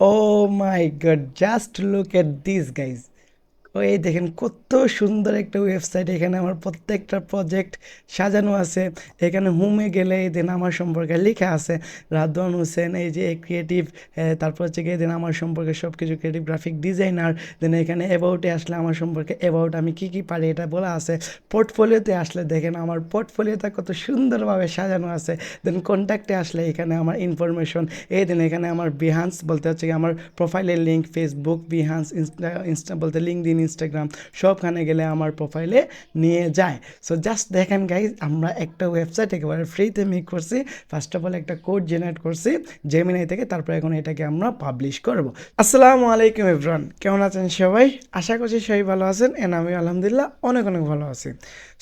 O my god, just look at this guys. ওই দেখেন কত সুন্দর একটা ওয়েবসাইট। এখানে আমার প্রত্যেকটা প্রজেক্ট সাজানো আছে। এখানে হোমে গেলে দেন আমার সম্পর্কে লেখা আছে রাদওয়ান হোসেন, এই যে ক্রিয়েটিভ। তারপর হচ্ছে গিয়ে দেন আমার সম্পর্কে সব কিছু, ক্রিয়েটিভ গ্রাফিক ডিজাইনার। দেন এখানে অ্যাবাউটে আসলে আমার সম্পর্কে অ্যাবাউট আমি কী কী পারি এটা বলা আছে। পোর্টফোলিওতে আসলে দেখেন আমার পোর্টফোলিওটা কত সুন্দরভাবে সাজানো আছে। দেন কন্ট্যাক্টে আসলে এখানে আমার ইনফরমেশন। এই দেন এখানে আমার বিহান্স বলতে হচ্ছে কি আমার প্রোফাইলের লিঙ্ক, ফেসবুক, বিহান্স, ইনস্টা বলতে লিঙ্কডিন, ইনস্টাগ্রাম, সবখানে গেলে আমার প্রোফাইলে নিয়ে যায়। সো জাস্ট দেখেন গাইজ, আমরা একটা ওয়েবসাইট একেবারে ফ্রিতে মেক করছি। ফার্স্ট অফ অল একটা কোড জেনারেট করছি জেমিনাই থেকে, তারপর এখন এটাকে আমরা পাবলিশ করব। আসসালামু আলাইকুম এভরিওয়ান, কেমন আছেন সবাই? আশা করছি সবাই ভালো আছেন, এন্ড আমি আলহামদুলিল্লাহ অনেক অনেক ভালো আছি।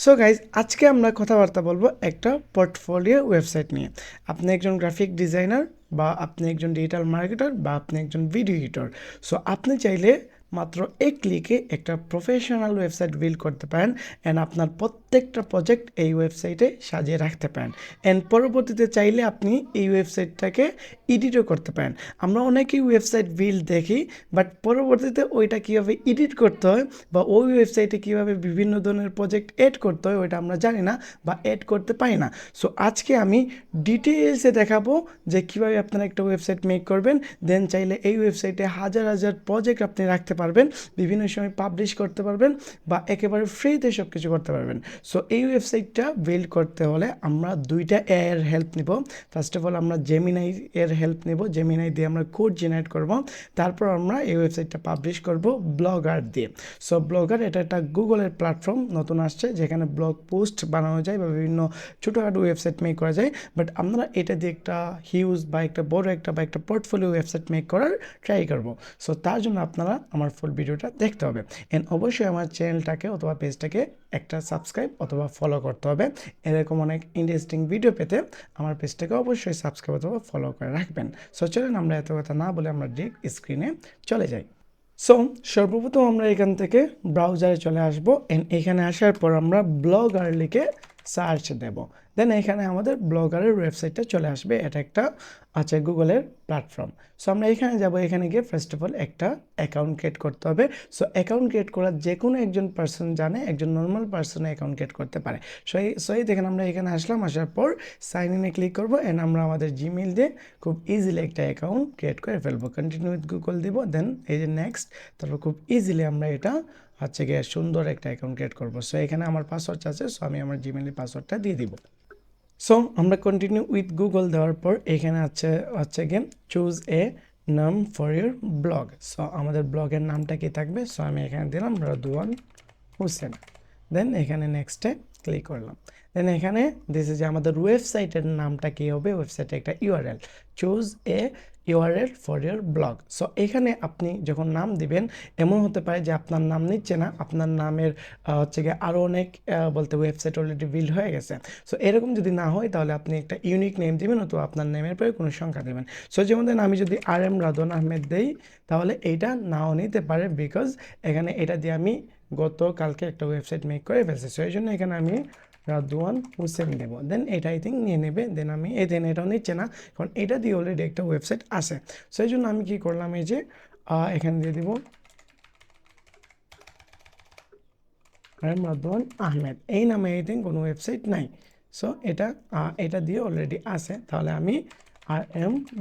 সো গাইজ, আজকে আমরা কথাবার্তা বলবো একটা পোর্টফোলিও ওয়েবসাইট নিয়ে। আপনি একজন গ্রাফিক ডিজাইনার, বা আপনি একজন ডিজিটাল মার্কেটার, বা আপনি একজন ভিডিও এডিটর। সো আপনি চাইলে মাত্র এক ক্লিকে একটা প্রফেশনাল ওয়েবসাইট বিল্ড করতে পারেন, অ্যান্ড আপনার প্রত্যেকটা প্রজেক্ট এই ওয়েবসাইটে সাজিয়ে রাখতে পারেন। অ্যান্ড পরবর্তীতে চাইলে আপনি এই ওয়েবসাইটটাকে এডিটও করতে পারেন। আমরা অনেকেই ওয়েবসাইট বিল্ড দেখি, বাট পরবর্তীতে ওইটা কীভাবে এডিট করতে হয় বা ওই ওয়েবসাইটে কীভাবে বিভিন্ন ধরনের প্রজেক্ট এড করতে হয় ওইটা আমরা জানি না বা এড করতে পারি না। সো আজকে আমি ডিটেলসে দেখাবো যে কীভাবে আপনারা একটা ওয়েবসাইট মেক করবেন। দেন চাইলে এই ওয়েবসাইটে হাজার হাজার প্রজেক্ট আপনি রাখতে পারবেন, বিভিন্ন সময় পাবলিশ করতে পারবেন, বা একেবারে ফ্রিতে সব কিছু করতে পারবেন। সো এই ওয়েবসাইটটা বিল্ড করতে হলে আমরা দুইটা এআই এর হেল্প নিব। ফার্স্ট অফ অল আমরা জেমিনাই এর হেল্প নেব, জেমিনাই দিয়ে আমরা কোড জেনারেট করব। তারপর আমরা এই ওয়েবসাইটটা পাবলিশ করব ব্লগার দিয়ে। সো ব্লগার এটা একটা গুগলের প্ল্যাটফর্ম নতুন আসছে, যেখানে ব্লগ পোস্ট বানানো যায় বা বিভিন্ন ছোটোখাটো ওয়েবসাইট মেক করা যায়। বাট আমরা এটা দিয়ে একটা হিউজ বা একটা বড় একটা বা একটা পোর্টফোলিও ওয়েবসাইট মেক করার ট্রাই করব। সো তার জন্য আপনারা আমার ফুল ভিডিওটা দেখতে হবে, অ্যান্ড অবশ্যই আমার চ্যানেলটাকে অথবা পেজটাকে একটা সাবস্ক্রাইব অথবা ফলো করতে হবে। এরকম অনেক ইন্টারেস্টিং ভিডিও পেতে আমার পেজটাকে অবশ্যই সাবস্ক্রাইব অথবা ফলো করে রাখবেন। সো চলুন আমরা এত কথা না বলে আমরা ডিরেক্ট স্ক্রিনে চলে যাই। সো সর্বপ্রথম আমরা এখান থেকে ব্রাউজারে চলে আসবো, অ্যান্ড এখানে আসার পর আমরা ব্লগার লিখে সার্চ দেব। দেন এখানে আমাদের ব্লগারের ওয়েবসাইটটা চলে আসবে। এটা একটা আছে গুগলের প্ল্যাটফর্ম। সো আমরা এখানে যাব, এখানে গিয়ে ফার্স্ট অফ অল একটা অ্যাকাউন্ট ক্রিয়েট করতে হবে। সো অ্যাকাউন্ট ক্রিয়েট করার যে কোনো একজন পার্সন জানে, একজন নর্মাল পার্সন অ্যাকাউন্ট ক্রিয়েট করতে পারে। সো এই দেখেন আমরা এখানে আসলাম, আসার পর সাইন ইনে ক্লিক করবো, অ্যান্ড আমরা আমাদের জিমেইল দিয়ে খুব ইজিলি একটা অ্যাকাউন্ট ক্রিয়েট করে ফেলবো। কন্টিনিউ উইথ গুগল দিব, দেন এই যে নেক্সট। তারপর খুব ইজিলি আমরা এটা হচ্ছে গিয়ে সুন্দর একটা অ্যাকাউন্ট ক্রিয়েট করবো। সো এখানে আমার পাসওয়ার্ড আছে, সো আমি আমার জিমেইলের পাসওয়ার্ডটা দিয়ে দিব। সো আমরা কন্টিনিউ উইথ গুগল দেওয়ার পর এখানে হচ্ছে গিয়ে চুজ এ নাম ফর ইউর ব্লগ। সো আমাদের ব্লগের নামটা কি থাকবে? সো আমি এখানে দিলাম রাদওয়ান হোসেন। দেন এখানে নেক্সটে ক্লিক করলাম। দেন এখানে দিস ইজ আমাদের ওয়েবসাইটের নামটা কী হবে, ওয়েবসাইটে একটা URL, choose a URL for your blog. So এখানে আপনি যখন নাম দিবেন, এমন হতে পারে যে আপনার নাম নিচ্ছে না, আপনার নামের হচ্ছে গিয়ে আরও অনেক বলতে ওয়েবসাইট অলরেডি বিল্ড হয়ে গেছে। সো এরকম যদি না হয় তাহলে আপনি একটা ইউনিক নেম দিবেন, অথবা আপনার নেমের পরে কোনো সংখ্যা দেবেন। সো যেমন ধরেন আমি যদি RM রাদওয়ান আহমেদ দেই, তাহলে এইটা নাও নিতে পারে, বিকজ এখানে এটা দিয়ে আমি গতকালকে একটা ওয়েবসাইট মেক করে ফেলছি। সো এই জন্য এখানে আমি রাদওয়ান হোসেন দেবো। দেন এটা আই থিঙ্ক নিয়ে নেবে। দেন আমি দেন এটাও নিচ্ছে না, কারণ এটা দিয়ে অলরেডি একটা ওয়েবসাইট আছে। সো এই জন্য আমি কী করলাম, এই যে এখানে দিয়ে দিব রাদওয়ান আহমেদ, এই নামে আই থিঙ্ক কোনো ওয়েবসাইট নাই। সো এটা দিয়ে অলরেডি আছে, তাহলে আমি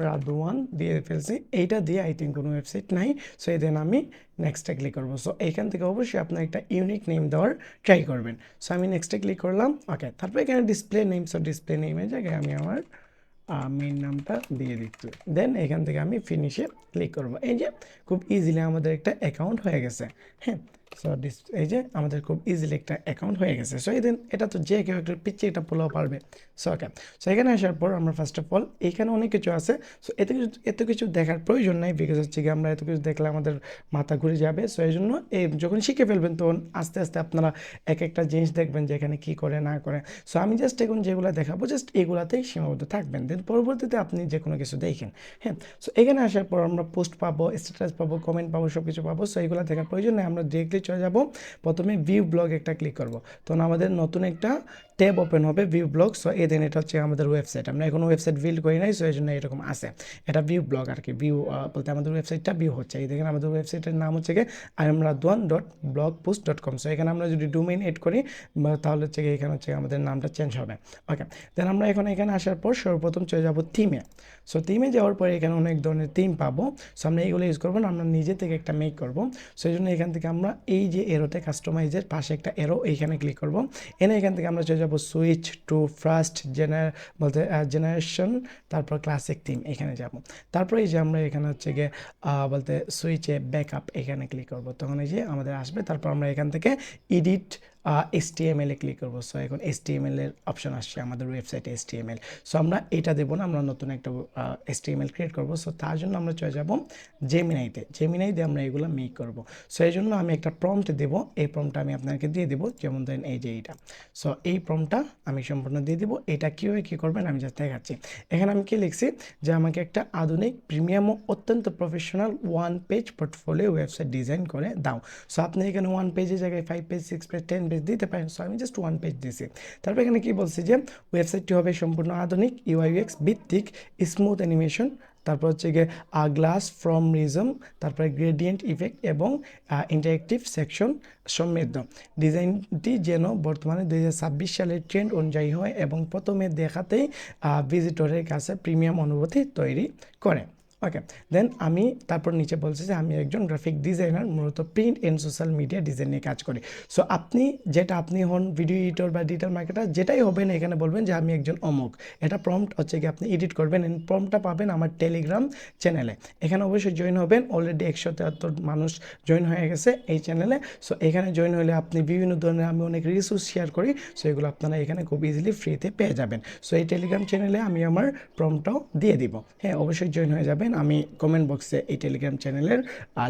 রাদওয়ান দিয়ে ফেলছি, এইটা দিয়ে আই থিঙ্ক কোনো ওয়েবসাইট নাই। সো এই দেন আমি নেক্সটে ক্লিক করবো। সো এইখান থেকে অবশ্যই আপনার একটা ইউনিক নেম দেওয়ার ট্রাই করবেন। সো আমি নেক্সটে ক্লিক করলাম, ওকে। তারপর এখানে ডিসপ্লে নেম, সো ডিসপ্লে নেমের জায়গায় আমি আমার মেইন নামটা দিয়ে দিচ্ছি। দেন এখান থেকে আমি ফিনিশে ক্লিক করব। এই যে খুব ইজিলি আমাদের একটা অ্যাকাউন্ট হয়ে গেছে। হ্যাঁ, সো এই যে আমাদের খুব ইজিলি একটা অ্যাকাউন্ট হয়ে গেছে। সো এই দিন এটা তো যে কেউ একটা পিচ্ছে এটা পোলাও পারবে। সো ওকে, সো এখানে আসার পর আমরা ফার্স্ট অফ অল এখানে অনেক কিছু আছে। সো এত কিছু দেখার প্রয়োজন নাই, বিকজ হচ্ছে কি আমরা এত কিছু দেখলে আমাদের মাথা ঘুরে যাবে। সো এই জন্য যখন শিখে ফেলবেন তখন আস্তে আস্তে আপনারা এক একটা জিনিস দেখবেন যে এখানে কী করে না করে। সো আমি জাস্ট এখন যেগুলো দেখাবো জাস্ট এগুলাতেই সীমাবদ্ধ থাকবেন, দেন পরবর্তীতে আপনি যে কোনো কিছু দেখেন। হ্যাঁ, সো এখানে আসার পর আমরা পোস্ট পাবো, স্ট্যাটাস পাবো, কমেন্ট পাবো, সব কিছু পাবো। সো এইগুলো দেখার প্রয়োজন নেই, আমরা ডিরেক্টলি মধ্যেই চলে যাব, প্রথমে ভিউ ব্লগ একটা ক্লিক করব, তখন আমাদের নতুন একটা ট্যাব ওপেন হবে ভিউ ব্লগ। সো এই দেন এটা হচ্ছে আমাদের ওয়েবসাইট, আমরা এখন ওয়েবসাইট বিল্ড করি নাই, সো এই জন্য এরকম আছে, এটা ভিউ ব্লগ আর কি, ভিউ বলতে আমাদের ওয়েবসাইটটা ভিউ হচ্ছে। এই দেখেন আমাদের ওয়েবসাইটের নাম হচ্ছে গিয়ে imradwan.blogpost.com। সো এখানে আমরা যদি ডোমেইন এড করি তাহলে হচ্ছে গিয়ে এখানে হচ্ছে আমাদের নামটা চেঞ্জ হবে। ওকে, দেন আমরা এখন এখানে আসার পর সর্বপ্রথম চলে যাব থিমে। সো থিমে যাওয়ার পরে এখানে অনেক ধরনের থিম পাবো, সো আমরা এইগুলো ইউজ করবো না, আমরা নিজে থেকে একটা মেক করবো। সো এই জন্য এখান থেকে আমরা এই যে এরোতে কাস্টমাইজের পাশে একটা এরো এইখানে ক্লিক করবো, এনে এখান থেকে আমরা চলে যাবো সুইচ টু ফার্স্ট বলতে জেনারেশন, তারপর ক্লাসিক থিম এখানে যাব। তারপরে এই যে আমরা এখানে হচ্ছে গিয়ে বলতে সুইচে ব্যাকআপ এখানে ক্লিক করবো, তখন এই যে আমাদের আসবে। তারপর আমরা এখান থেকে এডিট HTML এ ক্লিক করবো। সো এখন HTML এর অপশন আসছে আমাদের ওয়েবসাইটে, HTML। সো আমরা এটা দেবো না, আমরা নতুন একটা HTML ক্রিয়েট করবো। সো তার জন্য আমরা চলে যাব জেমিনাইতে, জেমিনাই দিয়ে আমরা এগুলো মেক করবো। সো এই জন্য আমি একটা প্রম্পট দেবো, এই প্রম্পটটা আমি আপনাকে দিয়ে দেবো, যেমন ধরেন এই যে এইটা। সো এই প্রম্পটটা আমি সম্পূর্ণ দিয়ে দিব, এটা কীভাবে কী করবেন আমি জাস্ট দেখাচ্ছি। এখানে আমি কি লিখছি যে আমাকে একটা আধুনিক প্রিমিয়াম ও অত্যন্ত professional one page portfolio website design করে দাও। সো আপনি এখানে ওয়ান পেজের জায়গায় 5 পেজ 6 পেজ 10 পেজ দিতে পারেন। সো আমি জাস্ট ওয়ান পেজ দিয়েছি। তারপর এখানে কি বলছি যে ওয়েবসাইটটি হবে সম্পূর্ণ আধুনিক UI/UX ভিত্তিক, স্মুথ অ্যানিমেশন, তারপর হচ্ছে গিয়ে গ্লাস ফ্রম রিজম, তারপরে গ্রেডিয়েন্ট ইফেক্ট এবং ইন্টারেক্টিভ সেকশন সমৃদ্ধ। ডিজাইনটি যেন বর্তমানে 2026 সালের ট্রেন্ড অনুযায়ী হয় এবং প্রথমে দেখাতেই ভিজিটরের কাছে প্রিমিয়াম অনুভূতি তৈরি করে। ওকে, দেন আমি তারপর নিচে বলছি যে আমি একজন গ্রাফিক ডিজাইনার, মূলত print and social media design নিয়ে কাজ করি। সো আপনি যেটা আপনি হন, ভিডিও এডিটর বা ডিজিটাল মার্কেটার যেটাই হবেন, এখানে বলবেন যে আমি একজন অমুক। এটা প্রম্পট হচ্ছে কি আপনি এডিট করবেন, এন্ড প্রম্পটটা পাবেন আমার টেলিগ্রাম চ্যানেলে। এখানে অবশ্যই জয়েন হবেন, অলরেডি 173 মানুষ জয়েন হয়ে গেছে এই চ্যানেলে। সো এখানে জয়েন হলে আপনি বিভিন্ন ধরনের, আমি অনেক রিসোর্স শেয়ার করি, সো এগুলো আপনারা এখানে খুব ইজিলি ফ্রিতে পেয়ে যাবেন। সো এই টেলিগ্রাম চ্যানেলে আমি আমার প্রম্পটটাও দিয়ে দিব। হ্যাঁ, অবশ্যই জয়েন হয়ে যাবেন, আমি কমেন্ট বক্সে এই টেলিগ্রাম চ্যানেলের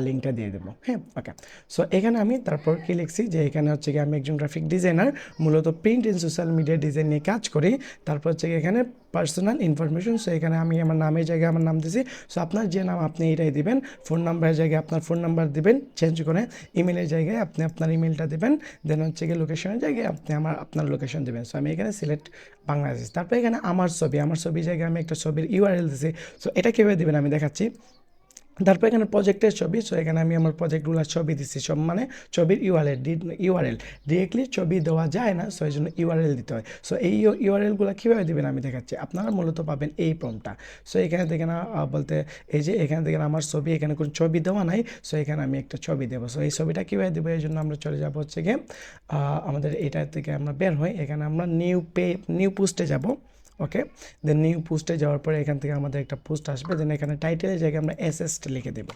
লিঙ্কটা দিয়ে দেবো। হ্যাঁ, ওকে। সো এখানে আমি তারপর কি লিখছি যে এখানে হচ্ছে কি আমি একজন গ্রাফিক ডিজাইনার, মূলত print and social media design নিয়ে কাজ করি। তারপর হচ্ছে এখানে পার্সোনাল ইনফরমেশন, সো এখানে আমি আমার নামের জায়গায় আমার নাম দিয়েছি। সো আপনার যে নাম আপনি এটাই দিবেন, ফোন নাম্বারের জায়গায় আপনার ফোন নাম্বার দিবেন চেঞ্জ করে, ইমেলের জায়গায় আপনি আপনার ইমেলটা দেবেন, দেন হচ্ছে গিয়ে লোকেশনের জায়গায় আপনি আপনার লোকেশন দেবেন। সো আমি এখানে সিলেক্ট বাংলাদেশ। তারপরে এখানে আমার ছবির জায়গায় আমি একটা ছবির URL দিয়েছি। সো এটা কীভাবে দেবেন আমি দেখাচ্ছি। তারপর এখানে প্রজেক্টের ছবি, সো এখানে আমি আমার প্রজেক্টগুলোর ছবি দিচ্ছি, সব মানে ছবির ইউআরএল ডিরেক্টলি ছবি দেওয়া যায় না, সো এই জন্য URL দিতে হয়। সো এই URLগুলো কীভাবে দেবেন আমি দেখাচ্ছি। আপনারা মূলত পাবেন এই প্রম্পটটা। সো এখানে দেখেন বলতে এই যে এখানে দেখেন আমার ছবি, এখানে কোনো ছবি দেওয়া নাই, সো এখানে আমি একটা ছবি দেবো। সো এই ছবিটা কীভাবে দেবো, এই জন্য আমরা চলে যাবো হচ্ছে গিয়ে আমাদের এটা থেকে আমরা বের হই, এখানে আমরা নিউ পোস্টে যাব। ওকে, দেন নিউ পোস্টে যাওয়ার পরে এখান থেকে আমাদের একটা পোস্ট আসবে, দেন এখানে টাইটেলের জায়গায় আমরা এসএসট লিখে দেব,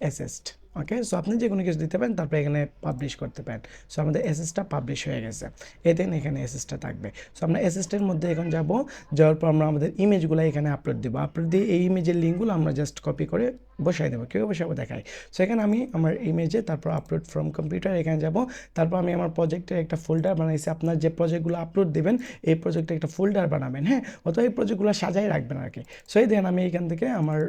এসএসট। ওকে, সো আপনি যে কোনো কিছু দিতে পারেন, তারপরে এখানে পাবলিশ করতে পারেন। সো আমাদের এসএসটা পাবলিশ হয়ে গেছে, দেন এখানে এসএসটা থাকবে। সো আমরা এসএসটের মধ্যে এখন যাওয়ার পর আমরা আমাদের ইমেজগুলো এখানে আপলোড দেবো, আপলোড দিয়ে এই ইমেজের লিঙ্কগুলো আমরা জাস্ট কপি করে বসাই দেবো, কেউ বসাবো দেখাই। সো এখানে আমি আমার ইমেজে তারপর আপলোড ফ্রম কম্পিউটার এখানে যাব। তারপর আমি আমার প্রজেক্টের একটা ফোল্ডার বানাইছি, আপনার যে প্রজেক্টগুলো আপলোড দেবেন এই প্রজেক্টে একটা ফোল্ডার বানাবেন। হ্যাঁ, অথবা এই প্রজেক্টগুলো সাজাই রাখবেন আর কি। সো এই দেন আমি এখান থেকে আমার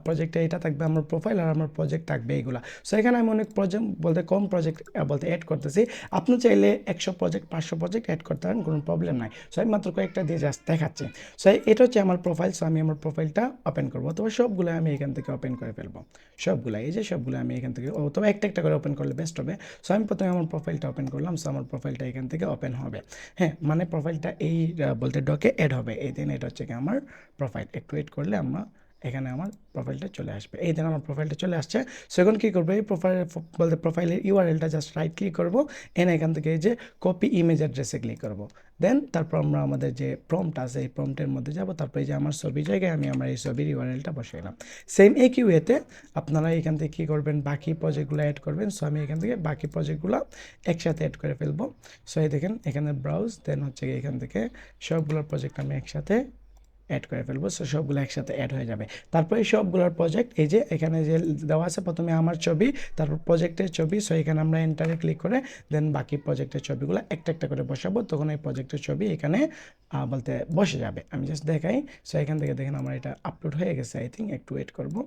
প্রজেক্টে এটা থাকবে আমার প্রোফাইল, আর আমার প্রজেক্ট থাকবে এইগুলো। সো এখানে আমি অনেক প্রজেক্ট বলতে কম প্রজেক্ট বলতে অ্যাড করতেছি, আপনি চাইলে 100 প্রজেক্ট 500 প্রজেক্ট অ্যাড করতে পারেন, কোনো প্রবলেম নাই। সো আমি মাত্র কয়েকটা দিয়ে জাস্ট দেখাচ্ছি। সো এটা হচ্ছে আমার প্রোফাইল। সো আমি আমার প্রোফাইলটা ওপেন করবো, অথবা সবগুলো আমি এখান থেকে ওপেন করে ফেলবো, সবগুলো এই যে সবগুলো আমি এখান থেকে, অথবা একটা একটা করে ওপেন করলে বেস্ট হবে। সো আমি প্রথমে আমার প্রোফাইলটা ওপেন করলাম। সো আমার প্রোফাইলটা এখান থেকে ওপেন হবে। হ্যাঁ, মানে প্রোফাইলটা এই বলতে ডকে অ্যাড হবে, এই দিন এটা হচ্ছে কি আমার প্রোফাইল। একটু ওয়েট করলে আমরা এখানে আমার প্রোফাইলটা চলে আসবে, এই দিন আমার প্রোফাইলটা চলে আসছে। সো এখন কী করবো, এই প্রোফাইলের URLটা জাস্ট রাইট ক্লিক করবো, এনে এখান থেকে এই যে কপি ইমেজ অ্যাড্রেসে ক্লিক করবো। দেন তারপর আমরা আমাদের যে প্রম্পট আছে এই প্রম্পটের মধ্যে যাব, তারপরে যে আমার ছবির জায়গায় আমি আমার এই ছবির URLটা বসাইলাম। সেম একই ওয়েতে আপনারা এখান থেকে কী করবেন, বাকি প্রজেক্টগুলো অ্যাড করবেন। সো আমি এখান থেকে বাকি প্রজেক্টগুলো একসাথে অ্যাড করে ফেলবো। সো এই দেখেন এখানে ব্রাউজ, দেন হচ্ছে এখান থেকে সবগুলোর প্রজেক্ট আমি একসাথে অ্যাড করে ফেলবো। সো সবগুলো একসাথে অ্যাড হয়ে যাবে। তারপরে সবগুলোর প্রজেক্ট এই যে এখানে যে দেওয়া আছে, প্রথমে আমার ছবি, তারপর প্রজেক্টের ছবি। সো এখানে আমরা এন্টারে ক্লিক করে দেন বাকি প্রজেক্টের ছবিগুলো একটা একটা করে বসাবো, তখন এই প্রজেক্টের ছবি এখানে বলতে বসে যাবে। আমি জাস্ট দেখাই। সো এখান থেকে দেখেন আমার এটা আপলোড হয়ে গেছে, আই থিঙ্ক একটু ওয়েট করবো।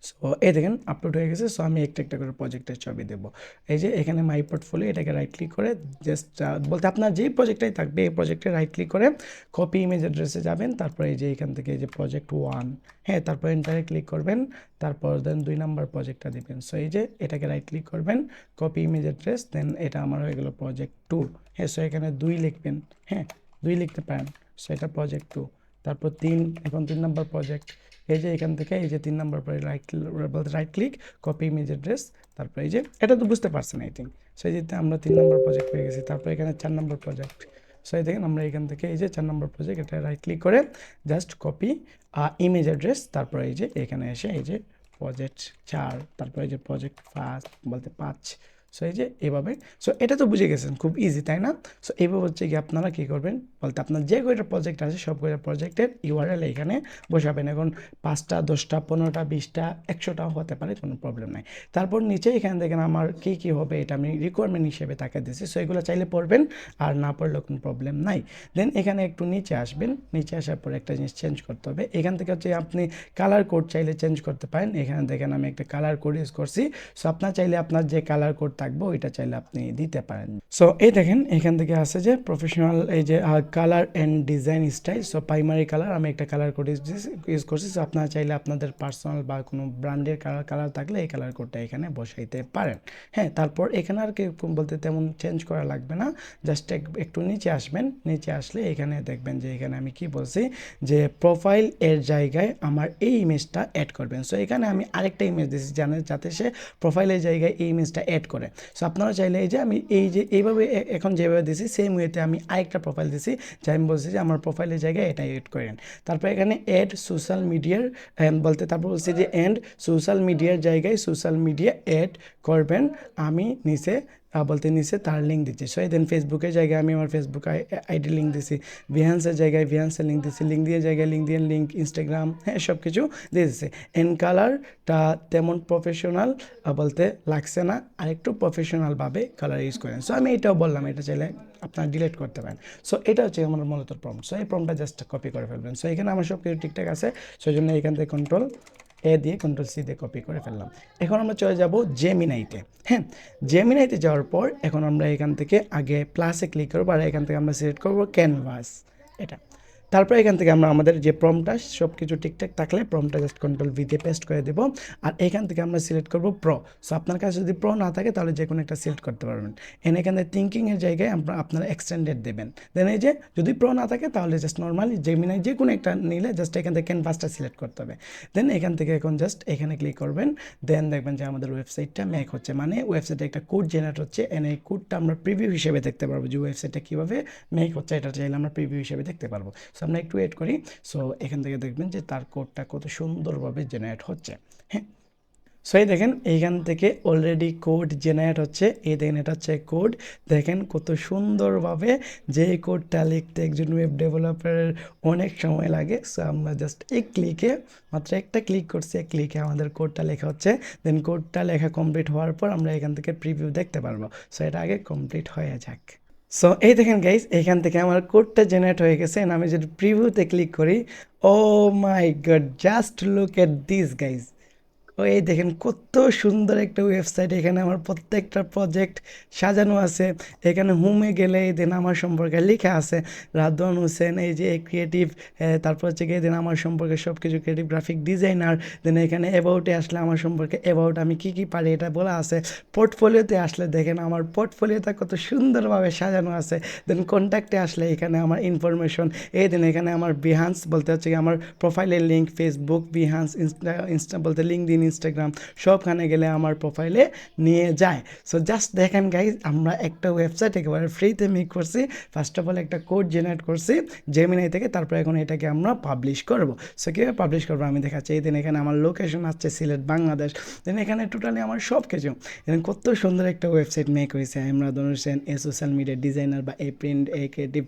সো এই দেখেন আপলোড হয়ে গেছে। সো আমি একটা একটা করে প্রজেক্টের ছবি দেবো। এই যে এখানে মাই পোর্টফোলিও, এটাকে রাইট ক্লিক করে জাস্ট বলতে আপনার যেই প্রজেক্টটাই থাকবে এই প্রজেক্টে রাইট ক্লিক করে কপি ইমেজ অ্যাড্রেসে যাবেন। তারপরে এই যে এখান থেকে এই যে প্রজেক্ট 1, হ্যাঁ, তারপর এন্টারে ক্লিক করবেন। তারপর দেন 2 নাম্বার প্রজেক্টটা দিবেন। সো এই যে এটাকে রাইট ক্লিক করবেন, কপি ইমেজ অ্যাড্রেস, দেন এটা আমার হয়ে গেল প্রজেক্ট 2। হ্যাঁ, সো এখানে 2 লিখবেন, হ্যাঁ 2 লিখতে পারেন। সো এটা প্রজেক্ট 2। তারপর 3, এখন 3 নাম্বার প্রজেক্ট। এই যে এখান থেকে এই যে 3 নাম্বার পরে right click, copy image address, তারপর এই যে এটা তো বুঝতে পারছেন আই থিঙ্ক। সো এই যে আমরা 3 নাম্বার প্রজেক্ট পেয়ে গেছি। তারপর এখানে 4 নাম্বার প্রজেক্ট। সো এই দেখেন আমরা এখান থেকে এই যে 4 নাম্বার প্রজেক্ট, এটা রাইট ক্লিক করে জাস্ট কপি ইমেজ অ্যাড্রেস, তারপর এই যে এখানে এসে এই যে প্রজেক্ট 4, তারপর এই যে প্রজেক্ট 5 বলতে 5। সো এই যে এভাবে। সো এটা তো বুঝে গেছেন, খুব ইজি তাই না? সো এইভাবে হচ্ছে কি আপনারা কী করবেন বলতে আপনার যে কয়টা প্রজেক্ট আছে সব কয়টা প্রজেক্টের ইউআরএল এখানে বসাবেন। এখন 5টা 10টা 15টা 20টা 100টাও হতে পারে, কোনো প্রবলেম নাই। তারপর নিচে এখানে দেখেন আমার কী কী হবে এটা আমি রিকোয়ারমেন্ট হিসেবে তাকে দিয়েছি। সো এগুলো চাইলে পড়বেন, আর না পড়লেও কোনো প্রবলেম নাই। দেন এখানে একটু নিচে আসবেন, নিচে আসার পর একটা জিনিস চেঞ্জ করতে হবে। এখান থেকে হচ্ছে আপনি কালার কোড চাইলে চেঞ্জ করতে পারেন। এখানে দেখেন আমি একটা কালার কোড ইউজ করছি। সো আপনার চাইলে আপনার যে কালার কোড থাকবে ওইটা চাইলে আপনি দিতে পারেন। সো এই দেখেন এখান থেকে আসে যে প্রফেশনাল এই যে colour and design style. So primary colour আমি একটা কালার কোড ইউজ করছি। সো আপনারা চাইলে আপনাদের পার্সোনাল বা কোনো ব্র্যান্ডের কালার থাকলে এই কালার কোডটা এখানে বসাইতে পারেন। হ্যাঁ, তারপর এখানে আর কি বলতে তেমন চেঞ্জ করা লাগবে না। জাস্ট একটু নিচে আসবেন, নিচে আসলে এখানে দেখবেন যে এখানে আমি কি বলছি যে প্রোফাইল এর জায়গায় আমার এই ইমেজটা অ্যাড করবেন। সো এখানে আমি আরেকটা ইমেজ দিয়েছি যাতে সে প্রোফাইলের জায়গায় এই ইমেজটা অ্যাড করে। সো আপনারা চাইলে এই যে আমি এই যে এইভাবে এখন যেভাবে দিছি সেম ওয়েতে আমি আরেকটা প্রোফাইল দিছি, যা আমি বলছি যে আমার প্রোফাইলের জায়গায় এটা অ্যাড করেন। তারপর এখানে অ্যাড সোশ্যাল মিডিয়ার বলতে তারপর বলছি যে অ্যান্ড সোশ্যাল মিডিয়ার জায়গায় সোশ্যাল মিডিয়া অ্যাড করবেন। আমি নিচে বলতে নিচে তার লিঙ্ক দিচ্ছি। সো দেন ফেসবুকের জায়গায় আমি আমার ফেসবুক আইডি লিঙ্ক দিছি, ভিহান্সের জায়গায় ভিহান্সের লিঙ্ক দিচ্ছি, লিঙ্ক দিয়ে জায়গায় লিঙ্ক দিয়ে লিঙ্ক, ইনস্টাগ্রাম, হ্যাঁ সব কিছু দিয়ে দিচ্ছে। এন্ড কালারটা তেমন প্রফেশনাল বলতে লাগছে না, আরেকটু প্রফেশনালভাবে কালার ইউজ করেন। সো আমি এটাও বললাম, এটা চাইলে আপনারা ডিলিট করতে পারেন। সো এটা হচ্ছে আমার মূলত প্রম্পট। সো এই প্রম্পটটা জাস্ট কপি করে ফেলবেন। সো এখানে আমার সব কিছু ঠিকঠাক আছে, সেই জন্য এখান থেকে কন্ট্রোল এ দিয়ে কন্ট্রোল সি দিয়ে কপি করে ফেললাম। এখন আমরা চলে যাব জেমিনাইতে। হ্যাঁ, জেমিনাইতে যাওয়ার পর এখন আমরা এখান থেকে আগে প্লাসে ক্লিক করবো, আর এখান থেকে আমরা সিলেক্ট করবো ক্যানভাস এটা। তারপর এখান থেকে আমরা আমাদের যে প্রম্পটটা সব কিছু ঠিকঠাক থাকলে প্রম্পটটা জাস্ট কন্ট্রোল ভি দিয়ে পেস্ট করে দেবো। আর এখান থেকে আমরা সিলেক্ট করবো প্রো। সো আপনার কাছে যদি প্রো না থাকে তাহলে যে কোনো একটা সিলেক্ট করতে পারবেন। এখান থেকে থিঙ্কিংয়ের জায়গায় আপনারা এক্সটেন্ডেড দেবেন। দেন এই যে যদি প্রো না থাকে তাহলে জাস্ট নর্মালি জেমিনাই যে কোনো একটা নিলে জাস্ট এখান থেকে ক্যানভাসটা সিলেক্ট করতে হবে। দেন এখান থেকে এখন জাস্ট এখানে ক্লিক করবেন। দেন দেখবেন যে আমাদের ওয়েবসাইটটা মেক হচ্ছে, মানে ওয়েবসাইটে একটা কোড জেনারেট হচ্ছে। এন্ড এই কোডটা আমরা প্রিভিউ হিসেবে দেখতে পারবো যে ওয়েবসাইটটা কীভাবে মেক হচ্ছে, এটা চাইলে আমরা প্রিভিউ হিসেবে দেখতে পারবো। সো আমরা একটু ওয়েট করি। সো এখান থেকে দেখবেন যে তার কোডটা কত সুন্দরভাবে জেনারেট হচ্ছে। হ্যাঁ, সো এই দেখেন এইখান থেকে অলরেডি কোড জেনারেট হচ্ছে। এই দেখেন এটা হচ্ছে কোড, দেখেন কত সুন্দরভাবে। যে কোডটা লিখতে একজন ওয়েব ডেভেলপারের অনেক সময় লাগে। সো আমরা জাস্ট এই ক্লিকে, মাত্র একটা ক্লিক করছি, এক ক্লিকে আমাদের কোডটা লেখা হচ্ছে। দেন কোডটা লেখা কমপ্লিট হওয়ার পর আমরা এখান থেকে প্রিভিউ দেখতে পারবো। সো এটা আগে কমপ্লিট হয়ে যাক। সো এই দেখেন গাইস, এখান থেকে আমার কোডটা জেনারেট হয়ে গেছে। আমি যদি প্রিভিউতে ক্লিক করি, oh my god, just look at this guys. ও এই দেখেন কত সুন্দর একটা ওয়েবসাইট। এখানে আমার প্রত্যেকটা প্রজেক্ট সাজানো আছে। এখানে হোমে গেলে এই দিন আমার সম্পর্কে লেখা আছে রাদওয়ান হোসেন, এই যে ক্রিয়েটিভ, তারপর হচ্ছে গিয়ে দিন আমার সম্পর্কে সব কিছু ক্রিয়েটিভ গ্রাফিক ডিজাইনার। দেন এখানে অ্যাবাউটে আসলে আমার সম্পর্কে অ্যাবাউট আমি কী কী পারি এটা বলা আছে। পোর্টফোলিওতে আসলে দেখেন আমার পোর্টফোলিওটা কত সুন্দরভাবে সাজানো আছে। দেন কন্ট্যাক্টে আসলে এখানে আমার ইনফরমেশন, এই দিন এখানে আমার বিহান্স বলতে হচ্ছে কি আমার প্রোফাইলের লিঙ্ক, ফেসবুক, বিহান্স, ইনস্টা বলতে লিঙ্কডিন, ইনস্টাগ্রাম, সবখানে গেলে আমার প্রোফাইলে নিয়ে যায়। সো জাস্ট দেখেন গাইজ, আমরা একটা ওয়েবসাইট একেবারে ফ্রিতে মেক করছি। ফার্স্ট অফ অল একটা কোড জেনারেট করছি জেমিনাই থেকে, তারপর এখন এটাকে আমরা পাবলিশ করব। সো কীভাবে পাবলিশ করবো আমি দেখাচ্ছি। এই দিন এখানে আমার লোকেশন আসছে সিলেট, বাংলাদেশ। দেন এখানে টোটালি আমার সব কিছু, এখানে কত সুন্দর একটা ওয়েবসাইট মেক হয়েছে। ইমরান হোসেন, এ সোশ্যাল মিডিয়া ডিজাইনার বা এ প্রিন্ট, এ ক্রিয়েটিভ,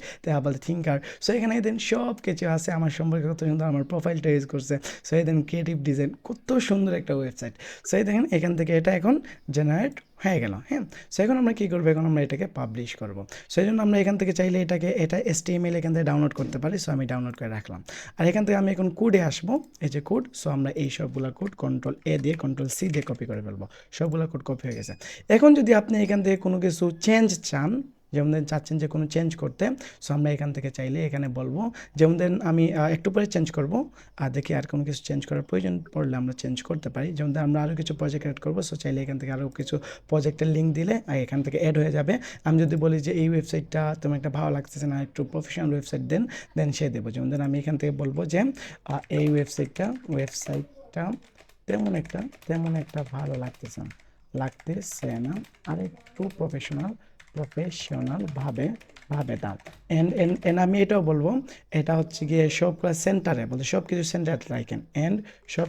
বলতে থিঙ্কার। সো এখানে এই দিন সব কিছু আছে আমার সম্পর্কে কত সুন্দর, আমার প্রোফাইলটা ইউজ করছে। সো এই দিন ক্রিয়েটিভ ডিজাইন, কত সুন্দর একটা ওয়েবসাইট। সো এই দেখেন এখান থেকে এটা এখন জেনারেট হয়ে গেল। হ্যাঁ, সো এখন আমরা কী করবো, এখন আমরা এটাকে পাবলিশ করব। সেই জন্য আমরা এখান থেকে চাইলে এটা HTML এখান থেকে ডাউনলোড করতে পারি। সো আমি ডাউনলোড করে রাখলাম। আর এখান থেকে আমি এখন কোডে আসবো, এই যে কোড। সো আমরা এই সবগুলো কোড Ctrl+A দিয়ে Ctrl+C দিয়ে কপি করে ফেলবো। সবগুলো কোড কপি হয়ে গেছে। এখন যদি আপনি এখান থেকে কোনো কিছু চেঞ্জ চান, যেমন ধরেন চাচ্ছেন যে কোনো চেঞ্জ করতে, সো আমরা এখান থেকে চাইলে এখানে বলবো, যেমন ধরেন আমি একটু পরে চেঞ্জ করব, আর দেখি আর কোনো কিছু চেঞ্জ করার প্রয়োজন পড়লে আমরা চেঞ্জ করতে পারি। যেমন ধরেন আমরা আরও কিছু প্রজেক্ট অ্যাড করবো, সো চাইলে এখান থেকে আরও কিছু প্রজেক্টের লিঙ্ক দিলে এখান থেকে অ্যাড হয়ে যাবে। আমি যদি বলি যে এই ওয়েবসাইটটা তোমার একটা ভালো লাগতেছে না, একটু প্রফেশনাল ওয়েবসাইট দেন সে দেবো। যেমন ধরেন আমি এখান থেকে বলবো যে এই ওয়েবসাইটটা তেমন একটা ভালো লাগতেছে না, আর একটু প্রফেশনাল ভাবে দাও। এন্ড আমি এটাও বলবো, এটা হচ্ছে গিয়ে সব সেন্টারে বলতে সব কিছু সেন্টারে রাখেন, এন্ড সব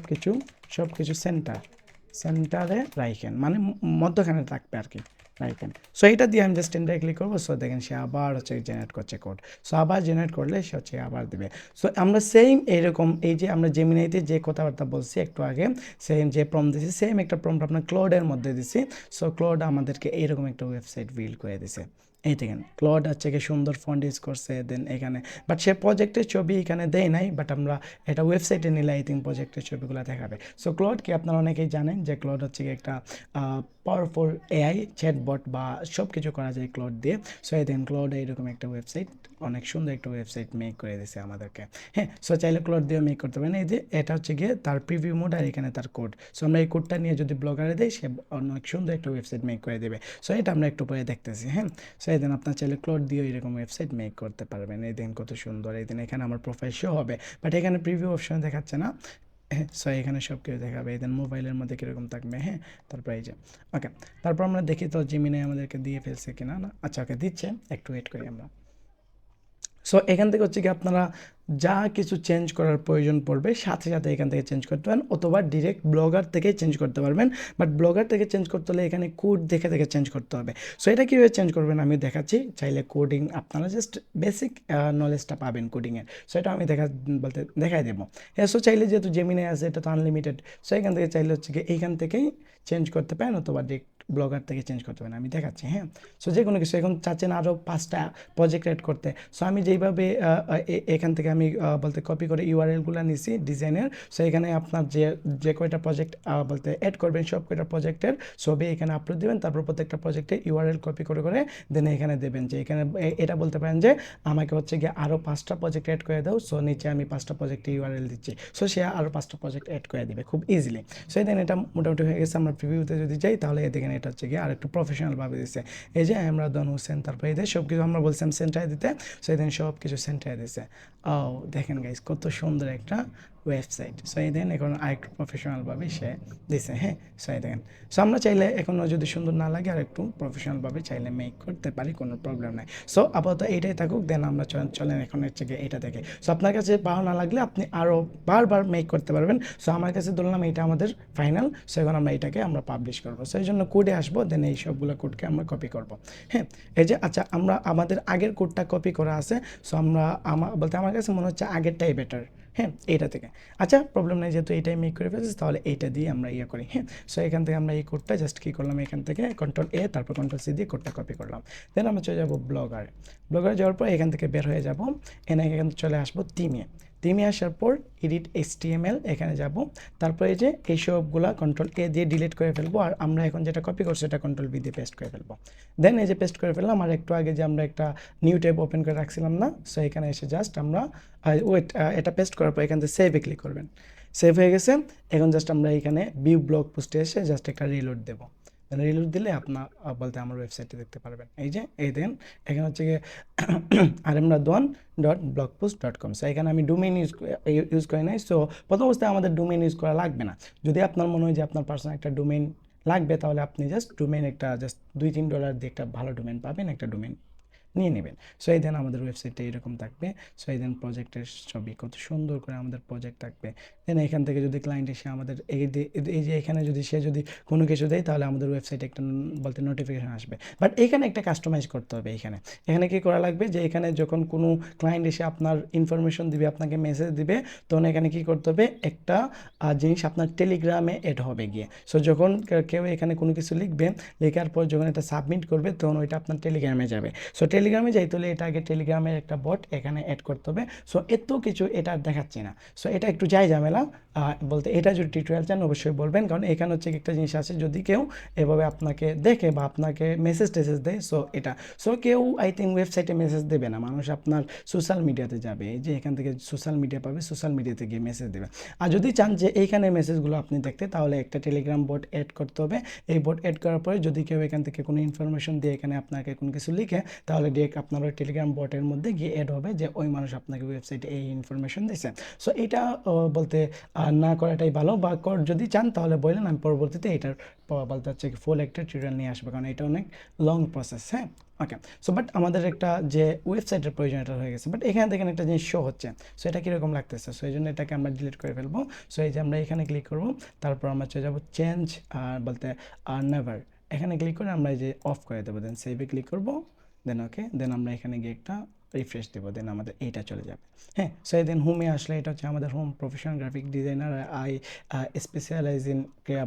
কিছু সেন্টারে রাখেন, মানে মধ্যখানে থাকবে আর কি, রাখেন। সো এটা দিয়ে আমি জাস্ট এন্টার ক্লিক করবো। সো দেখেন সে আবার হচ্ছে জেনারেট করছে কোড। সো আবার জেনারেট করলে সে হচ্ছে আবার দেবে। সো আমরা সেম এইরকম, এই যে আমরা জেমিনাইতে যে কথাবার্তা বলছি একটু আগে, সেম যে প্রম্পট দিছি, সেম একটা প্রম্পট আপনার ক্লাউডের মধ্যে দিছি। সো ক্লাউড আমাদেরকে এইরকম একটা ওয়েবসাইট বিল্ড করে দিছে। এই দেখেন ক্লাউড হচ্ছে কি সুন্দর ফন্ট ইউজ করছে। দেন এখানে বাট সে প্রজেক্টের ছবি এখানে দেয় নাই, বাট আমরা এটা ওয়েবসাইটে নিলে আই থিঙ্ক প্রজেক্টের ছবিগুলো দেখাবে। সো ক্লাউড কি আপনারা অনেকেই জানেন যে ক্লাউড হচ্ছে কি একটা পাওয়ারফুল AI চ্যাটবট, বা সব কিছু করা যায় ক্লাউড দিয়ে। সো এই দেখেন ক্লাউড এইরকম একটা ওয়েবসাইট, অনেক সুন্দর একটা ওয়েবসাইট মেক করে দিয়েছে আমাদেরকে। হ্যাঁ, সো চাইলে ক্লাউড দিয়েও মেক করতে পারেন। এই যে এটা হচ্ছে গিয়ে তার প্রিভিউ মোড, আর এখানে তার কোড। সো আমরা এই কোডটা নিয়ে যদি ব্লগারে দিই, সে অনেক সুন্দর একটা ওয়েবসাইট মেক করে দেবে। সো এটা আমরা একটু পরে দেখতেছি। হ্যাঁ, সো এই দিন আপনার চাইলে ক্লাউড দিয়েও এরকম ওয়েবসাইট মেক করতে পারবেন। এই দিন কত সুন্দর, এই দিন এখানে আমার প্রোফাইল শো হবে, বাট এখানে প্রিভিউ অপশন দেখাচ্ছে না। হ্যাঁ, সো এখানে সব কিছু দেখাবে। এই দেন মোবাইলের মধ্যে কীরকম থাকবে। হ্যাঁ, তারপর এই যে ওকে, তারপর আমরা দেখি তো জিমিনে আমাদেরকে দিয়ে ফেলছে কিনা। না, আচ্ছা ওকে দিচ্ছে, একটু ওয়েট করি আমরা। সো এখান থেকে হচ্ছে কি আপনারা যা কিছু চেঞ্জ করার প্রয়োজন পড়বে সাথে সাথে এখান থেকে চেঞ্জ করতে পারেন, অথবা ডিরেক্ট ব্লগার থেকে চেঞ্জ করতে পারবেন। বাট ব্লগার থেকে চেঞ্জ করতে হলে এখানে কোড দেখে চেঞ্জ করতে হবে। সো এটা কীভাবে চেঞ্জ করবেন আমি দেখাচ্ছি। চাইলে কোডিং আপনারা জাস্ট বেসিক নলেজটা পাবেন কোডিংয়ের। সো এটা আমি দেখাই দেবো। হ্যাঁ, সো চাইলে যেহেতু জেমিনাই আছে, এটা তো আনলিমিটেড। সো এখান থেকে চাইলে হচ্ছে কি এইখান থেকেই চেঞ্জ করতে পারেন, অথবা ডিরেক্ট ব্লগার থেকে চেঞ্জ করতে পারেন। আমি দেখাচ্ছি। হ্যাঁ, সো যে কোনো কিছু এখন চাচ্ছেন আরও 5টা প্রজেক্ট অ্যাড করতে। সো আমি যেইভাবে এখান থেকে আমি কপি করে ইউআরএলগুলো নিছি ডিজাইনের। সো এখানে আপনার যে কয়টা প্রজেক্ট অ্যাড করবেন, সব কয়টা প্রজেক্টের ছবি এখানে আপলোড দেবেন। তারপর প্রত্যেকটা প্রজেক্টে ইউআরএল কপি করে দেন এখানে দেবেন যে এখানে এটা বলতে পারেন যে আমাকে হচ্ছে গিয়ে আরও 5টা প্রজেক্ট অ্যাড করে দাও। সো নিচে আমি 5টা প্রজেক্টে ইউআরএল দিচ্ছি। সো সে আরও 5টা প্রজেক্ট অ্যাড করে দেবে খুব ইজিলি। সো দেন এটা মোটামুটি হয়ে গেছে। আমরা প্রিভিউতে যদি যাই, তাহলে দেখেন এটা হচ্ছে গিয়ে আর একটু প্রফেশনালভাবে দিচ্ছে। এই যে ইমরান হোসেন, তারপরে এদের সব কিছু আমরা বলছিলাম সেন্টারে দিতে। সো এদিন সব কিছু সেন্টারে দিচ্ছে। ও দেখেন গাইজ কত সুন্দর একটা ওয়েবসাইট। সো এই দেখেন এখন আরেকটু প্রফেশনালভাবে সে দিছে। হ্যাঁ, সো এই দেখেন। সো আমরা চাইলে এখনও যদি সুন্দর না লাগে আর একটু প্রফেশনালভাবে চাইলে মেক করতে পারি, কোনো প্রবলেম নাই। সো আপাতত এইটাই থাকুক, দেন আমরা চলেন এখন হচ্ছে গিয়ে এটা দেখে। সো আপনার কাছে ভালো না লাগলে আপনি আরও বারবার মেক করতে পারবেন। সো আমার কাছে ধরলাম এইটা আমাদের ফাইনাল। সো এখন আমরা এটাকে আমরা পাবলিশ করবো। সো এই জন্য কোডে আসবো, দেন এই সবগুলো কোডকে আমরা কপি করবো। হ্যাঁ, এই যে আচ্ছা আমরা আমাদের আগের কোডটা কপি করা আছে। সো আমরা আমার কাছে মনে হচ্ছে আগেরটাই বেটার। হ্যাঁ, এইটা থেকে আচ্ছা প্রবলেম নেই, যেহেতু এইটাই মেক করে ফেলছি, তাহলে এইটা দিয়ে আমরা করি। হ্যাঁ, সো এখান থেকে আমরা এই কোডটা জাস্ট কী করলাম, এখান থেকে Ctrl+A তারপর Ctrl+C দিয়ে কোডটা কপি করলাম। দেন আমরা চলে যাবো ব্লগারে যাওয়ার পর এখান থেকে বের হয়ে যাবো, এখান থেকে চলে আসবো থিমে আসার পর এডিট HTML এখানে যাব। তারপরে এই যে এই সবগুলা Ctrl+A দিয়ে ডিলিট করে ফেলবো, আর আমরা এখন যেটা কপি করছি সেটা Ctrl+V দিয়ে পেস্ট করে ফেলবো। দেন এই যে পেস্ট করে ফেললাম। আর একটু আগে যে আমরা একটা নিউ ট্যাব ওপেন করে রাখছিলাম না, সো এখানে এসে জাস্ট আমরা এটা পেস্ট করার পর এখান থেকে সেভে ক্লিক করবেন। সেভ হয়ে গেছে। এখন জাস্ট আমরা এখানে ভিউ ব্লগ পোস্টে এসে জাস্ট একটা রিলোড দেবো। রিলোড দিলে আপনার আমার ওয়েবসাইটে দেখতে পারবেন। এই যে এই দেন এখানে হচ্ছে গিয়ে aremradwan.blogpost.com। সো এখানে আমি ডোমেইন ইউজ করি নাই। সো প্রথম অবস্থায় আমাদের ডোমেইন ইউজ করা লাগবে না। যদি আপনার মনে হয় যে আপনার পার্সোনাল একটা ডোমেইন লাগবে, তাহলে আপনি জাস্ট $2-3 দিয়ে একটা ভালো ডোমেইন পাবেন, একটা ডোমেইন নিয়ে নেবেন। সো এই দেন আমাদের ওয়েবসাইটটা এরকম থাকবে। সো এই দেন প্রজেক্টের ছবি কত সুন্দর করে আমাদের প্রজেক্ট থাকবে। দেন এখান থেকে যদি ক্লায়েন্ট এসে আমাদের এই যে এখানে যদি সে যদি কোনো কিছু দেয় তাহলে আমাদের ওয়েবসাইটে একটা বলতে নোটিফিকেশন আসবে। বাট এখানে একটা কাস্টমাইজ করতে হবে। এখানে কি করা লাগবে যে এখানে যখন কোনো ক্লায়েন্ট এসে আপনার ইনফরমেশন দিবে, আপনাকে মেসেজ দিবে, তখন এখানে কি করতে হবে, একটা জিনিস আপনার টেলিগ্রামে অ্যাড হবে গিয়ে। সো যখন কেউ এখানে কোনো কিছু লিখবে, লেখার পর যখন এটা সাবমিট করবে তখন ওইটা আপনার টেলিগ্রামে যাবে। সো টেলিগ্রামে যাইতে হলে এটা আগে টেলিগ্রামের একটা বট এখানে অ্যাড করতে হবে। সো এত কিছু এটা আর দেখাচ্ছি না। সো এটা একটু যাই ঝামেলা বলতে, এটা যদি টিউটোরিয়াল চান অবশ্যই বলবেন, কারণ এখানে হচ্ছে একটা জিনিস আছে, যদি কেউ এভাবে আপনাকে দেখে বা আপনাকে মেসেজ টেসেজ দেয়, সো এটা সো কেউ আই থিঙ্ক ওয়েবসাইটে মেসেজ দেবে না, মানুষ আপনার সোশ্যাল মিডিয়াতে যাবে, এই যে এখান থেকে সোশ্যাল মিডিয়া পাবে, সোশ্যাল মিডিয়াতে গিয়ে মেসেজ দেবে। আর যদি চান যে এইখানে মেসেজগুলো আপনি দেখতে, তাহলে একটা টেলিগ্রাম বট অ্যাড করতে হবে। এই বট অ্যাড করার পরে যদি কেউ এখান থেকে কোনো ইনফরমেশন দিয়ে এখানে আপনাকে কোনো কিছু লিখে, তাহলে ডিরেক্ট আপনার ওই টেলিগ্রাম বটের মধ্যে গিয়ে অ্যাড হবে যে ওই মানুষ আপনাকে ওয়েবসাইটে এই ইনফরমেশন দিয়েছে। সো এটা বলতে না করাটাই ভালো, বা যদি চান তাহলে বললেন, আমি পরবর্তীতে এটার বলতে হচ্ছে কি ফুল একটা টিউটোরিয়াল নিয়ে আসবে, কারণ এটা অনেক লং প্রসেস। হ্যাঁ, ওকে। সো বাট আমাদের একটা যে ওয়েবসাইটের প্রয়োজন এটা হয়ে গেছে, বাট এখানে দেখেন একটা জিনিস শো হচ্ছে। সো এটা কীরকম লাগতেছে, সো এই জন্য এটাকে আমরা ডিলিট করে ফেলবো। সো এই যে আমরা এখানে ক্লিক করবো, তারপর আমরা চলে যাবো চেঞ্জ বলতে নেভার, এখানে ক্লিক করে আমরা এই যে অফ করে দেবো, দেন সেভে ক্লিক করবো, দেন ওকে, দেন আমরা এখানে গিয়ে একটা রিফ্রেশ দেবো, দেন আমাদের এইটা চলে যাবে। হ্যাঁ, সো এই দেন হোমে আসলে এটা হচ্ছে আমাদের home, professional graphic designer, I specialize in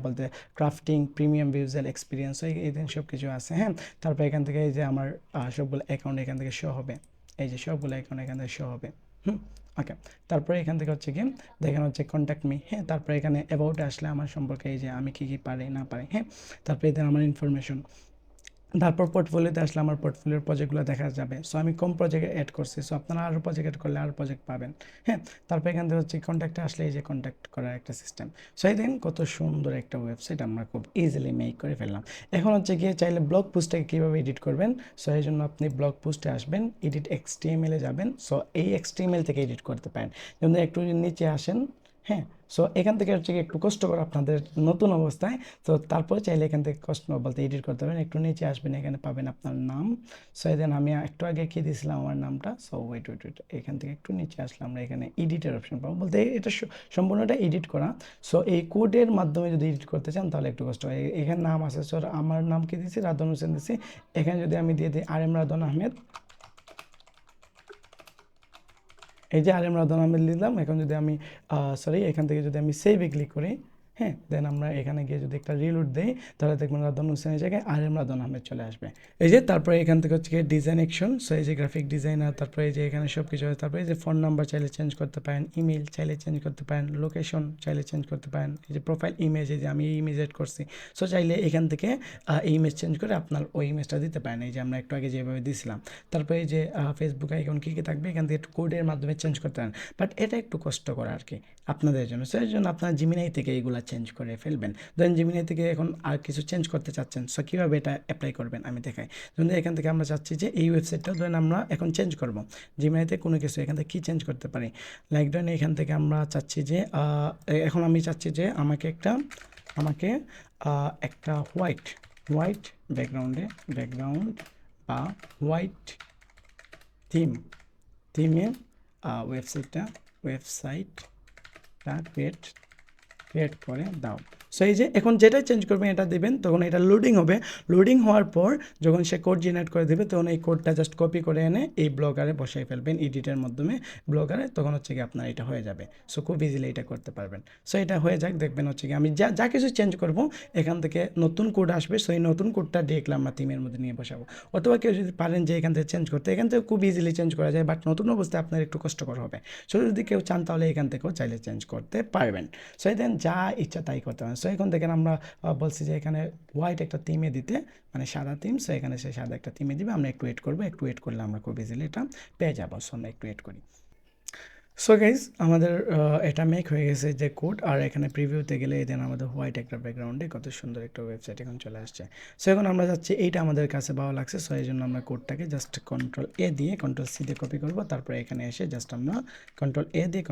বলতে ক্রাফটিং, প্রিমিয়াম ভিজুয়াল এক্সপিরিয়েন্স, এই দিন সব কিছু আছে। হ্যাঁ, তারপর এখান থেকে এই যে আমার সবগুলো অ্যাকাউন্ট এখান থেকে শো হবে, এই যে সবগুলো অ্যাকাউন্ট এখান থেকে শো হবে। ওকে, তারপরে এখান থেকে হচ্ছে কি দেখেন হচ্ছে কন্ট্যাক্ট মি। হ্যাঁ, তারপরে এখানে অ্যাবাউটে আসলে আমার সম্পর্কে এই যে আমি কী কী পারি না পারি। হ্যাঁ, তারপরে এদের আমার ইনফরমেশন, তারপর পোর্টফোলিওতে আসলে আমার পোর্টফোলিওর প্রজেক্টগুলো দেখা যাবে। সো আমি কম প্রজেক্ট অ্যাড করছি, সো আপনারা আরও প্রজেক্ট অ্যাড করলে আরও প্রজেক্ট পাবেন। হ্যাঁ, তারপর এখান থেকে হচ্ছে কন্ট্যাক্টে আসলে এই যে কন্ট্যাক্ট করার একটা সিস্টেম। সো এই দিন কত সুন্দর একটা ওয়েবসাইট আমরা খুব ইজিলি মেক করে ফেললাম। এখন হচ্ছে গিয়ে চাইলে ব্লগ পোস্টটাকে কীভাবে এডিট করবেন, সো এই জন্য আপনি ব্লগ পোস্টে আসবেন, এডিট এক্সটিএমএলে যাবেন। সো এই এক্সটিএমএল থেকে এডিট করতে পারেন, যেমন একটু নিচে আসেন। হ্যাঁ, সো এখান থেকে হচ্ছে একটু কষ্ট করে আপনাদের নতুন অবস্থায়, তো তারপরে চাইলে এখান থেকে কষ্ট বলতে এডিট করতে পারেন। একটু নিচে আসবেন, এখানে পাবেন আপনার নাম। সো দেন আমি একটু আগে কি দিয়েছিলাম আমার নামটা, সো ওয়েট, এখান থেকে একটু নিচে আসলে আমরা এখানে এডিটের অপশন পাবো, বলতে এটা সম্পূর্ণটা এডিট করা। সো এই কোডের মাধ্যমে যদি এডিট করতে চান তাহলে একটু কষ্ট হয়। এখানে নাম আছে, সো আমার নাম কি দিয়েছি, রাদন হোসেন দিয়েছি। এখানে যদি আমি দিয়ে দিই RM রাদন আহমেদ, এই যে RM রাদন আহমেদ দিলাম। এখন যদি আমি এখান থেকে যদি আমি সেভে ক্লিক করি, হ্যাঁ, দেন আমরা এখানে গিয়ে যদি একটা রিলোড দেই, তাহলে দেখবেন রাদন হোসেনের জায়গায় RM রাদন আহমেদ চলে আসবে। এই যে তারপরে এখান থেকে হচ্ছে ডিজাইন অ্যাকশন, সো এই যে গ্রাফিক ডিজাইনার, তারপরে এই যে এখানে সব কিছু আছে। তারপরে এই যে ফোন নাম্বার চাইলে চেঞ্জ করতে পারেন, ইমেল চাইলে চেঞ্জ করতে পারেন, লোকেশন চাইলে চেঞ্জ করতে পারেন, এই যে প্রোফাইল ইমেজ, এই যে আমি এই ইমেজ এড করছি, সো চাইলে এখান থেকে এই ইমেজ চেঞ্জ করে আপনার ওই ইমেজটা দিতে পারেন, এই যে আমরা একটু আগে যেভাবে দিয়েছিলাম। তারপরে এই যে ফেসবুক আইকন কী কী থাকবে, এখান থেকে একটু কোডের মাধ্যমে চেঞ্জ করতে পারেন, বাট এটা একটু কষ্ট করা আর কি আপনাদের জন্য। সো এই জন্য আপনার জিমিনাই থেকে এইগুলো চেঞ্জ করে ফেলবেন। ধরেন জিমিনাই থেকে এখন আর কিছু চেঞ্জ করতে চাচ্ছেন, সো কীভাবে এটা অ্যাপ্লাই করবেন আমি দেখাই। ধরুন এখান থেকে আমরা চাচ্ছি যে এই ওয়েবসাইটটা ধরেন আমরা এখন চেঞ্জ করব, জিমিনাইতে কোনো কিছু এখান থেকে কী চেঞ্জ করতে পারি, লাইক ধরেন এখান থেকে আমরা চাচ্ছি যে এখন আমি চাচ্ছি যে আমাকে একটা হোয়াইট ব্যাকগ্রাউন্ড বা হোয়াইট থিমে ওয়েবসাইটটা ক্রিয়েট করে দাও। সো এই যে এখন যেটা চেঞ্জ করবেন এটা দেবেন, তখন এটা লোডিং হবে। লোডিং হওয়ার পর যখন সে কোড জেনারেট করে দেবে, তখন এই কোডটা জাস্ট কপি করে এনে এই ব্লগারে বসাই ফেলবেন এডিটের মাধ্যমে ব্লগারে, তখন হচ্ছে কি আপনার এটা হয়ে যাবে। সো খুব ইজিলি এটা করতে পারবেন। সো এটা হয়ে যাক, দেখবেন হচ্ছে কি আমি যা কিছু চেঞ্জ করব এখান থেকে নতুন কোড আসবে। সো এই নতুন কোডটা ডিরেক্টলি আমরা থিমের মধ্যে নিয়ে বসাবো। অথবা কেউ যদি পারেন যে এখান থেকে চেঞ্জ করতে, এখান থেকে খুব ইজিলি চেঞ্জ করা যায়, বাট নতুন অবস্থায় আপনার একটু কষ্টকর হবে। সো যদি কেউ চান তাহলে এখান থেকেও চাইলে চেঞ্জ করতে পারবেন। সো দেন যা ইচ্ছা তাই করতে পারেন। সো এখন দেখেন আমরা বলছি যে এখানে হোয়াইট একটা থিমে দিতে, মানে সাদা থিম। সো এখানে সে সাদা একটা থিমে দিবে, আমরা একটু ওয়েট করবো, একটু ওয়েট করলে আমরা খুব ইজিলি এটা পেয়ে যাবো। সো আমরা একটু ওয়েট করি। সো গাইজ আমাদের এটা মেক হয়ে গেছে যে কোড, আর এখানে প্রিভিউতে গেলে দেন আমাদের হোয়াইট একটা ব্যাকগ্রাউন্ডে কত সুন্দর একটা ওয়েবসাইট এখন চলে আসছে। সো এখন আমরা যাচ্ছি, এইটা আমাদের কাছে ভালো লাগছে, সো এই জন্য আমরা কোডটাকে জাস্ট কন্ট্রোল-A দিয়ে কন্ট্রোল-C দিয়ে কপি করবো, তারপরে এখানে এসে জাস্ট আমরা কন্ট্রোল-A দিয়ে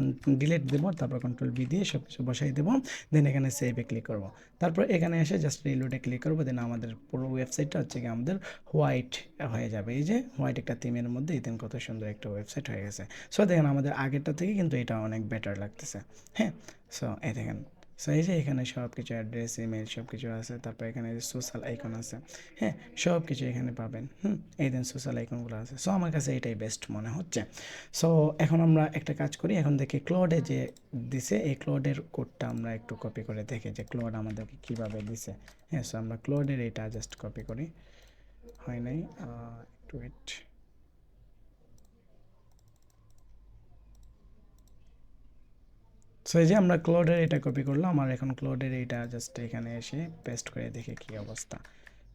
ডিলিট দেবো, তারপর কন্ট্রোল-V দিয়ে সব কিছু বসাই দেবো, দেন এখানে সেভে ক্লিক করবো, তারপর এখানে এসে জাস্ট রিলোডে ক্লিক করবো, দেন আমাদের পুরো ওয়েবসাইটটা হচ্ছে কি আমাদের হোয়াইট হয়ে যাবে। এই যে হোয়াইট একটা থিমের মধ্যে দেন কত সুন্দর একটা ওয়েবসাইট হয়ে গেছে। সো দেখেন আমাদের আগেরটা থেকে কিন্তু এটা অনেক বেটার লাগতেছে। হ্যাঁ, সো এই দেখেন, সো এই যে এখানে সব কিছু অ্যাড্রেস, ইমেল সব কিছু আছে, তারপর এখানে সোশ্যাল আইকন আছে। হ্যাঁ, সব কিছু এখানে পাবেন। এই দেন সোশ্যাল আইকনগুলো আছে। সো আমার কাছে এটাই বেস্ট মনে হচ্ছে। সো এখন আমরা একটা কাজ করি, এখন দেখি ক্লোডে যে দিছে এই ক্লোডের কোডটা আমরা একটু কপি করে দেখি যে ক্লোড আমাদেরকে কীভাবে দিছে। হ্যাঁ, সো আমরা ক্লোডের এটা জাস্ট কপি করি, হয় নাই, একটু ওয়েট। সো এই যে আমরা ক্লোডের এটা কপি করলাম, আর এখন ক্লোডের এটা জাস্ট এখানে এসে পেস্ট করে দেখি কী অবস্থা।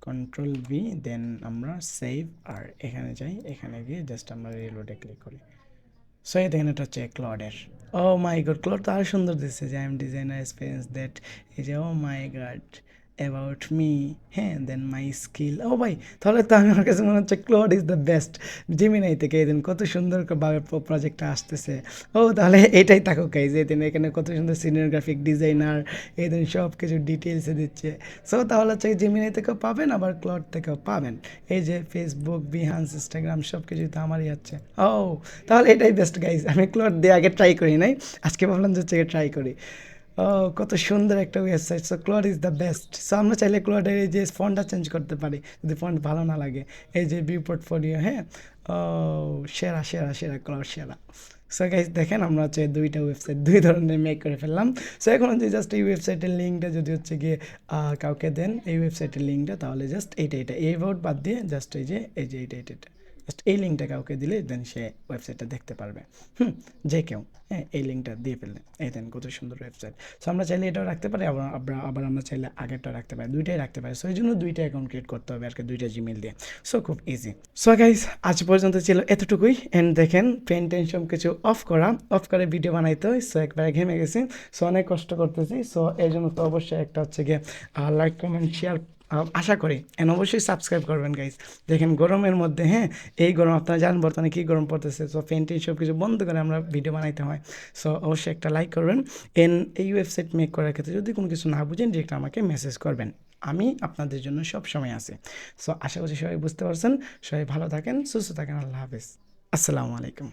কন্ট্রোল-V, দেন আমরা সেভ, আর এখানে যাই, এখানে গিয়ে জাস্ট আমরা রিলোডে ক্লিক করি। সো এই দেখেন এটা হচ্ছে ক্লডের। ও মাই গড, ক্লড তো আরও সুন্দর দিচ্ছে যে I am designer experience that, এই যে ও মাই গড অ্যাবাউট মি, হ্যাঁ, দেন মাই স্কিল। ও ভাই, তাহলে তো আমার কাছে মনে হচ্ছে Claude is the best. Gemini থেকে এই দিন কত সুন্দরভাবে প্রজেক্টটা আসতেছে। ও তাহলে এটাই থাকুক গাইজ, এই দিন এখানে কত সুন্দর সিনিয়র গ্রাফিক ডিজাইনার, এই দিন সব কিছু ডিটেলসে দিচ্ছে। সো তাহলে হচ্ছে জিমিনাই থেকেও পাবেন, আবার ক্লড থেকেও পাবেন। এই যে ফেসবুক, বিহান্স, ইনস্টাগ্রাম সব কিছুই তো আমারই আছে। ও তাহলে এটাই বেস্ট গাইজ, আমি ক্লোড দিয়ে আগে ট্রাই করি নাই, আজকে ভাবলাম যে হচ্ছে ট্রাই করি। ও কত সুন্দর একটা website. So clot is the best. So আমরা চাইলে ক্লোডের এই যে ফন্টটা চেঞ্জ করতে পারি যদি ফন্ট ভালো না লাগে। এই যে ভিউ পোর্টফোলিও, হ্যাঁ, ও সেরা সেরা সেরা, ক্লোড সেরা। সো গাইজ দেখেন আমরা হচ্ছে দুইটা ওয়েবসাইট দুই ধরনের মেক করে ফেললাম। সো এখন যদি জাস্ট এই ওয়েবসাইটের লিঙ্কটা যদি হচ্ছে গিয়ে কাউকে দেন এই ওয়েবসাইটের লিঙ্কটা, তাহলে জাস্ট এইটা এই অ্যাবাউট বাদ দিয়ে জাস্ট এই যে এইটা জাস্ট এই লিঙ্কটা কাউকে দিলে দেন সে ওয়েবসাইটটা দেখতে পারবে। যে কেউ, হ্যাঁ, এই লিঙ্কটা দিয়ে ফেললে এই দেন কত সুন্দর ওয়েবসাইট। সো আমরা চাইলে এটাও রাখতে পারি, আবার আমরা চাইলে আগেরটা রাখতে পারি, দুইটাই রাখতে পারি। সো এই জন্য দুইটা অ্যাকাউন্ট ক্রিয়েট করতে হবে আর কি, দুইটা জিমেল দিয়ে। সো খুব ইজি। সো গাইজ আজ পর্যন্ত ছিল এতটুকুই। অ্যান্ড দেখেন পেন টেন সব কিছু অফ করে ভিডিও বানাইতে হয়। সো একবারে ঘেমে গেছি, সো অনেক কষ্ট করতেছি। সো এই জন্য তো অবশ্যই একটা হচ্ছে গিয়ে লাইক কমেন্ট শেয়ার আশা করি, অ্যান্ড অবশ্যই সাবস্ক্রাইব করবেন গাইজ। দেখেন গরমের মধ্যে, হ্যাঁ, এই গরম আপনারা জানেন বর্তমানে কী গরম পড়তেছে। সো পেন্টিং সব কিছু বন্ধ করে আমরা ভিডিও বানাইতে হয়। সো অবশ্যই একটা লাইক করবেন। এই ওয়েবসাইট মেক করার ক্ষেত্রে যদি কোনো কিছু না বুঝেন ডিরেক্ট আমাকে মেসেজ করবেন, আমি আপনাদের জন্য সব সময় আছি। সো আশা করছি সবাই বুঝতে পারছেন। সবাই ভালো থাকেন, সুস্থ থাকেন, আল্লাহ হাফেজ, আসসালামু আলাইকুম।